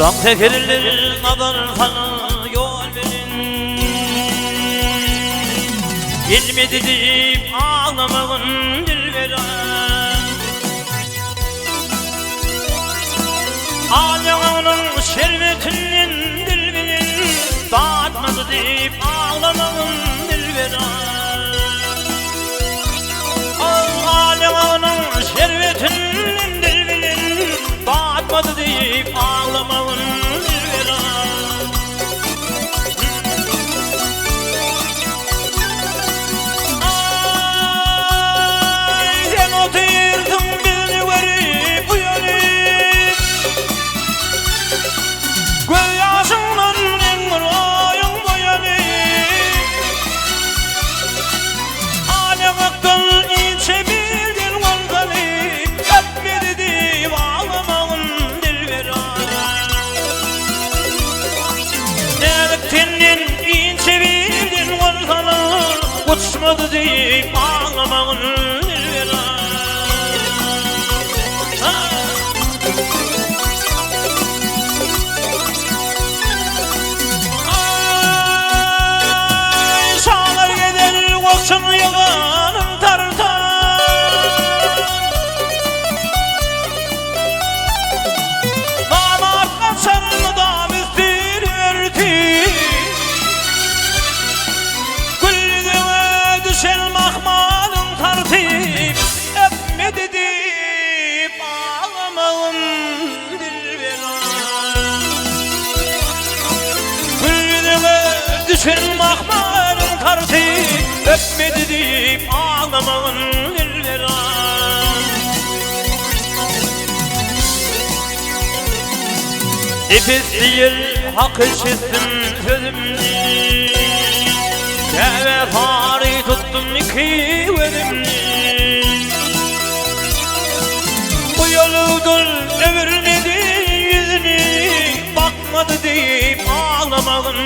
Dağ tekerler nadar sana yol verin, gelmedi deyip ağlamağın dil veren. Ağlamanın şerbetinin dil verin, dağıtmadı deyip ağlamağın dil veren. Ağlamanın şerbetinin dil verin, dağıtmadı deyip ağlamağın dil veren. Ay sen oturdun birini verip uyanıp, göz yaşından rengur ayın boyanıp, ağlamaktan içebildin kalkanıp, öpmedi deyip ağlamağın dil veren. Nereden içebildin kalkanıp, uçmadı deyip ağlamağın dil veren. Ay şağlar gider koşun yalanın tartan, damat kaçar dam üstün örtü, güldüğüne düşen mahmalın tartip, öpmedi deyip ağlamağın dil veren. Güldüğüne düşen mahmalın tartip, öpmedi deyip ağlamağın dil veren. Nefes değil hak eşittim sözümni, ve fari tuttum iki önümni. Bu yoludun ömrünü yüzünü, bakmadı deyip ağlamağın